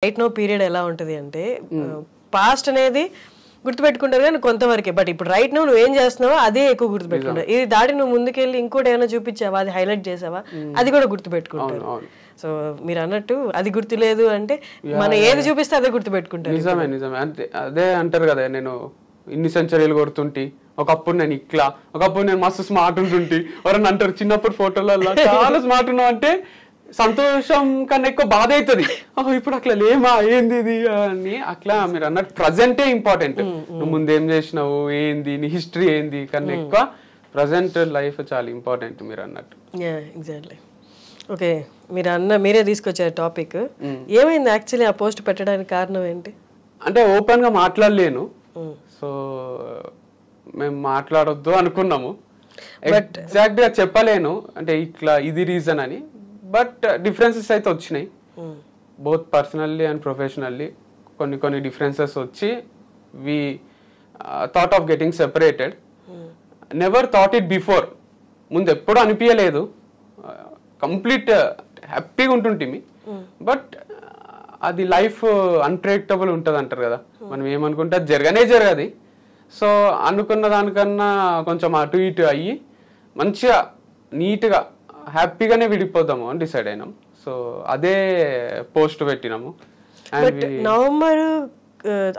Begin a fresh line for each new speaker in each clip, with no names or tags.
Right no period ఎలా ఉంటుంది అంటే పాస్ట్ అనేది గుర్తుపెట్టుకుంటారు కానీ కొంతవరకే. బట్ ఇప్పుడు రైట్ నో నువ్వు ఏం చేస్తున్నావో అదే ఎక్కువ గుర్తుపెట్టుకుంటావు. ఇది దాటి నువ్వు ముందుకెళ్ళి ఇంకోటి ఏమైనా చూపించావా, అది హైలైట్ చేసావా, అది కూడా గుర్తుపెట్టుకుంటారు. సో మీరు అన్నట్టు అది గుర్తులేదు అంటే మనం ఏది చూపిస్తే అదే గుర్తుపెట్టుకుంటారు.
నిజమే నిజమే అంటే అదే అంటారు కదా, నేను ఇన్ని సెంచరీలు కొడుతుంటి, ఒకప్పుడు నేను ఇట్లా, ఒకప్పుడు నేను మస్తు స్మార్ట్ ఉంటుంటి. ఎవరన్నా అంటారు చిన్నప్పుడు ఫోటోలలో చాలా స్మార్ట్ ఉన్నావు అంటే సంతోషం కన్నా ఎక్కువ బాధ అవుతుంది. ఇప్పుడు అట్లా లేమా ఏంది ఇది అని. అట్లా మీరు అన్నట్టు ప్రజెంటే ఇంపార్టెంట్. నువ్వు ముందేం చేసినావు ఏంది, నీ హిస్టరీ ఏంది కన్నా ఎక్కువ ప్రజెంట్ లైఫ్ చాలా ఇంపార్టెంట్ మీరు అన్నట్టు.
ఎగ్జాక్ట్లీ. ఓకే, మీరే తీసుకొచ్చారు టాపిక్. ఏమైంది యాక్చువల్లీ ఆ పోస్ట్ పెట్టడానికి కారణం ఏంటి?
అంటే ఓపెన్ గా మాట్లాడలేను, సో మేము మాట్లాడొద్దు అనుకున్నాము. ఎగ్జాక్ట్ గా చెప్పలేను అంటే ఇట్లా ఇది రీజన్ అని. బట్ డిఫరెన్సెస్ అయితే వచ్చినాయి, బోత్ పర్సనల్లీ అండ్ ప్రొఫెషనల్లీ కొన్ని డిఫరెన్సెస్ వచ్చి we thought of getting separated. Never thought it before, ముందు ఎప్పుడు అనిపించలేదు. కంప్లీట్ హ్యాపీగా ఉంటుంటిమి. బట్ అది లైఫ్ అన్ప్రెడిక్టబుల్ ఉంటుంది అంటారు కదా, మనం ఏమనుకుంటే అది జరగది. సో అనుకున్న దానికన్నా కొంచెం అటు ఇటు అయ్యి మంచిగా నీట్గా హ్యాపీగానే విడిపోదాము అని డిసైడ్ అయినాం. సో అదే పోస్ట్ పెట్టినాము.
నవంబర్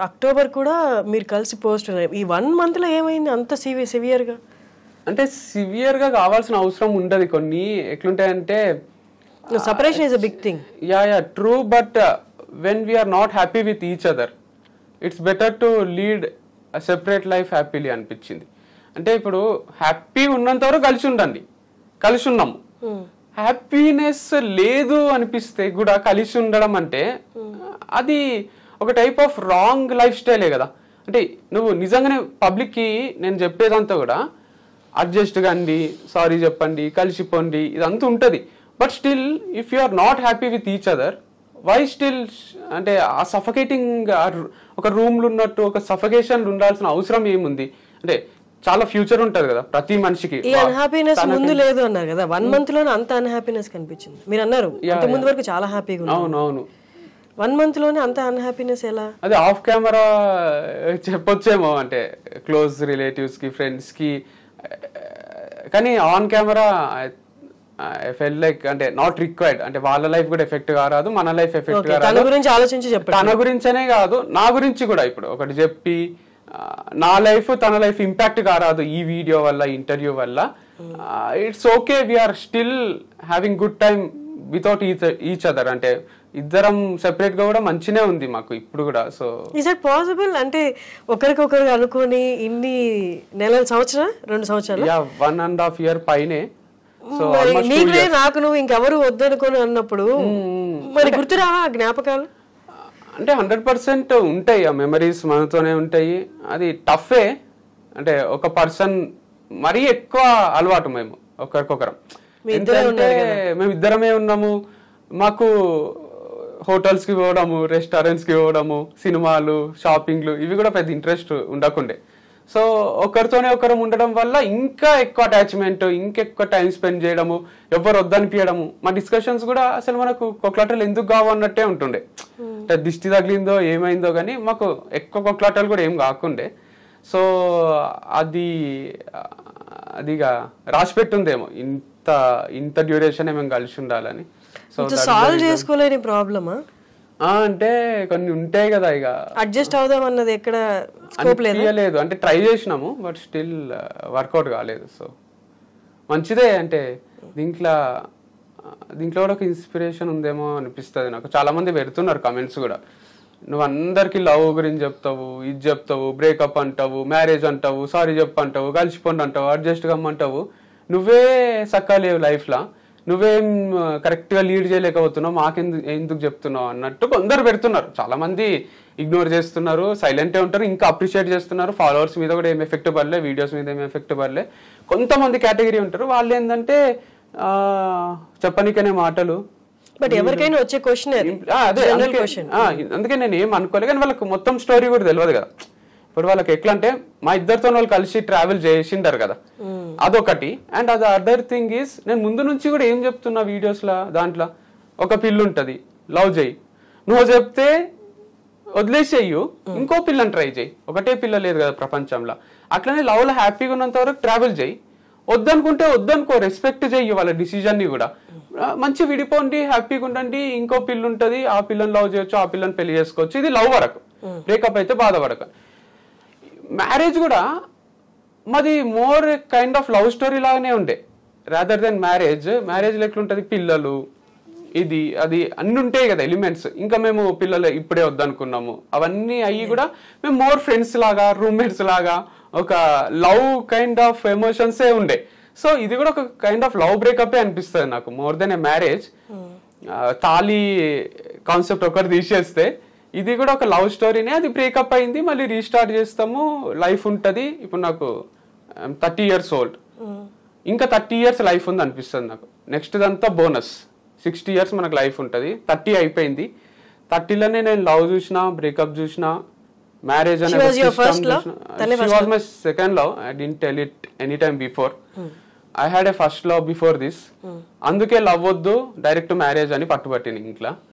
అక్టోబర్ కూడా మీరు కలిసి పోస్ట్. ఈ 1 month లో ఏమైంది అంత సివియర్ గా?
అంటే సివియర్ గా కావాల్సిన అవసరం ఉండదు. కొన్ని ఎట్లుంటాయంటే
separation is a big thing.
Ya true, but when we are not happy with each other it's better to lead a separate life happily అనిపించింది. అంటే ఇప్పుడు హ్యాపీ ఉన్నంత వరకు కలిసి ఉన్నాము. హ్యాపీనెస్ లేదు అనిపిస్తే కూడా కలిసి ఉండడం అంటే అది ఒక టైప్ ఆఫ్ రాంగ్ లైఫ్ స్టైలే కదా. అంటే నువ్వు నిజంగానే పబ్లిక్ కి నేను చెప్పేదంతా కూడా అడ్జస్ట్ కండి, సారీ చెప్పండి, కలిసిపోండి, ఇదంతా ఉంటుంది. But still if you are not happy with each other, why still అంటే ఆ సఫకేటింగ్ ఒక రూమ్లు ఉన్నట్టు ఒక సఫకేషన్ ఉండాల్సిన అవసరం ఏముంది? అంటే చాలా ఫ్యూచర్ ఉంటది కదా ప్రతి మనిషికి.
ఈ అన్హ్యాపీనెస్ ముందు లేదు అన్నారు కదా, 1 month లోనే అంత అన్హ్యాపీనెస్ కనిపించింది. మీరు అన్నారు ముందు వరకు చాలా హ్యాపీగా ఉన్నారు.
అవునవును,
1 month లోనే అంత అన్హ్యాపీనెస్ ఎలా?
అదే ఆఫ్ కెమెరా చెప్పొచ్చేమో, అంటే క్లోజ్ రిలేటివ్స్ కి, ఫ్రెండ్స్ కి. కానీ on camera I felt like అంటే నాట్ రిక్వైర్డ్. అంటే వాళ్ళ లైఫ్ కూడా ఎఫెక్ట్ కారాదు, మన లైఫ్ ఎఫెక్ట్ కారాదు.
తన గురించి ఆలోచించి చెప్పండి.
తన గురించనే కాదు, నా గురించి కూడా ఇప్పుడు ఒకటి చెప్పి నా లైఫ్ తన లైఫ్ ఇంపాక్ట్ కారాదు ఈ వీడియో వల్ల, ఇంటర్వ్యూ వల్ల. It's okay, we're still having good time without each other. అంటే ఇద్దరం సెపరేట్ గా కూడా మంచినే ఉంది మాకు ఇప్పుడు కూడా. So
is it possible? అంటే ఒకరికొకరు అనుకుని ఇన్ని నెలల, 2 సంవత్సరాలు,
1.5 year పైనే. సో
నీకునే నాకు నువ్వు ఇంకెవరు వద్దనుకొని అన్నప్పుడు మరి గుర్తురావా జ్ఞాపకాలు?
అంటే 100% ఉంటాయి, ఆ మెమరీస్ మనతోనే ఉంటాయి. అది టఫే. అంటే ఒక పర్సన్ మరీ ఎక్కువ అలవాటు మేము ఒకరికొకరం. మేము ఇద్దరమే ఉన్నాము. మాకు హోటల్స్ కి పోవడము, రెస్టారెంట్స్ కి పోవడము, సినిమాలు, షాపింగ్లు ఇవి కూడా పెద్ద ఇంట్రెస్ట్ ఉండకుండే. సో ఒకరితోనే ఒకరం ఉండడం వల్ల ఇంకా ఎక్కువ అటాచ్మెంట్, ఇంకెక్కువ టైం స్పెండ్ చేయడము, ఎవరు వద్దనిపించడము. మా డిస్కషన్స్ కూడా అసలు మనకు కొట్లాటలు ఎందుకు కావన్నట్టే ఉంటుండే. అంటే దిష్టి తగిలిందో ఏమైందో కానీ మాకు ఎక్కువ కొట్లాటలు కూడా ఏం కాకుండే. సో అదిగా రాసి పెట్టుందేమో ఇంత డ్యూరేషన్ మేము కలిసి ఉండాలని.
సో సాల్వ్ చేసుకోలేని ప్రాబ్లమా?
అంటే కొన్ని ఉంటాయి కదా, ఇక
అడ్జస్ట్ అవుదాం అన్నది ఎక్కడ స్కోప్
లేదు. అంటే ట్రై చేసినాము, బట్ స్టిల్ వర్కౌట్ కాలేదు. సో మంచిదే. అంటే దీంట్లో కూడా ఒక ఇన్స్పిరేషన్ ఉందేమో అనిపిస్తుంది నాకు. చాలా మంది పెడుతున్నారు కమెంట్స్ కూడా, నువ్వు అందరికి లవ్ గురించి చెప్తావు, ఇది చెప్తావు, బ్రేకప్ అంటావు, మ్యారేజ్ అంటావు, సారీ చెప్పంటావు, కలిసిపోండి అంటావు, అడ్జస్ట్ కమ్మంటావు, నువ్వే సక్కలేవు లైఫ్లో, నువ్వేం కరెక్ట్ గా లీడ్ చేయలేకపోతున్నావు, మాకెందుకు చెప్తున్నావు అన్నట్టు కొందరు పెడుతున్నారు. చాలా మంది ఇగ్నోర్ చేస్తున్నారు, సైలెంటే ఉంటారు, ఇంకా అప్రిషియేట్ చేస్తున్నారు. ఫాలోవర్స్ మీద కూడా ఏం ఎఫెక్ట్ పడలే, వీడియోస్ మీద ఏం ఎఫెక్ట్ పడలే. కొంతమంది కేటగిరీ ఉంటారు, వాళ్ళు ఏంటంటే చెప్పనికనే మాటలు.
బట్ ఎవరికైనా వచ్చే క్వశ్చన్
అదే, అందుకే నేను ఏం అనుకోలే. కానీ వాళ్ళకి మొత్తం స్టోరీ కూడా తెలియదు కదా. ఇప్పుడు వాళ్ళకి ఎట్లా అంటే మా ఇద్దరితో వాళ్ళు కలిసి ట్రావెల్ చేసిండారు కదా, అదొకటి. అండ్ అది అదర్ థింగ్ ఈస్, నేను ముందు నుంచి కూడా ఏం చెప్తున్నా వీడియోస్ లా, దాంట్లో ఒక పిల్లు ఉంటది, లవ్ చేయి, నువ్వు చెప్తే వదిలేసేయు, ఇంకో పిల్లని ట్రై చేయి, ఒకటే పిల్ల లేదు కదా ప్రపంచంలో. అట్లనే లవ్ లో హ్యాపీగా ఉన్నంత వరకు ట్రావెల్ చేయి, వద్దనుకుంటే వద్దనుకో, రెస్పెక్ట్ చెయ్యి వాళ్ళ డిసిజన్ ని కూడా. మంచి విడిపోండి, హ్యాపీగా ఉండండి, ఇంకో పిల్ల ఉంటది, ఆ పిల్లని లవ్ చేయొచ్చు, ఆ పిల్లని పెళ్లి చేసుకోవచ్చు, ఇది లవ్ వరకు. బ్రేకప్ అయితే బాధపడక. మ్యారేజ్ కూడా మాది more kind of love story లాగానే ఉండే, రాదర్ దెన్ మ్యారేజ్. మ్యారేజ్ ఎట్లుంటది, పిల్లలు ఇది అది అన్ని ఉంటాయి కదా ఎలిమెంట్స్. ఇంకా మేము పిల్లలు ఇప్పుడే వద్దనుకున్నాము, అవన్నీ అయ్యి కూడా మేము మోర్ ఫ్రెండ్స్ లాగా, రూమ్మేట్స్ లాగా, ఒక లవ్ కైండ్ ఆఫ్ ఎమోషన్సే ఉండే. సో ఇది కూడా ఒక కైండ్ ఆఫ్ లవ్ బ్రేకప్ అనిపిస్తుంది నాకు, మోర్ దెన్ ఏ మ్యారేజ్. తాళి కాన్సెప్ట్ ఒకటి తీసేస్తే ఇది కూడా ఒక లవ్ స్టోరీనే. అది బ్రేకప్ అయింది, మళ్ళీ రీస్టార్ట్ చేస్తాము, లైఫ్ ఉంటుంది. ఇప్పుడు నాకు 30 years old, ఇంకా 30 years లైఫ్ ఉంది అనిపిస్తుంది నాకు. నెక్స్ట్ దంతా బోనస్. 60 years మనకు లైఫ్ ఉంటుంది. 30 అయిపోయింది. 30లోనే నేను లవ్ చూసిన, బ్రేకప్ చూసిన, మ్యారేజ్ అనే my second love. I didn't tell it any time before. I had a first love before this. అందుకే లవ్ వద్దు, డైరెక్ట్ మ్యారేజ్ అని పట్టుబట్టిన ఇంట్లో.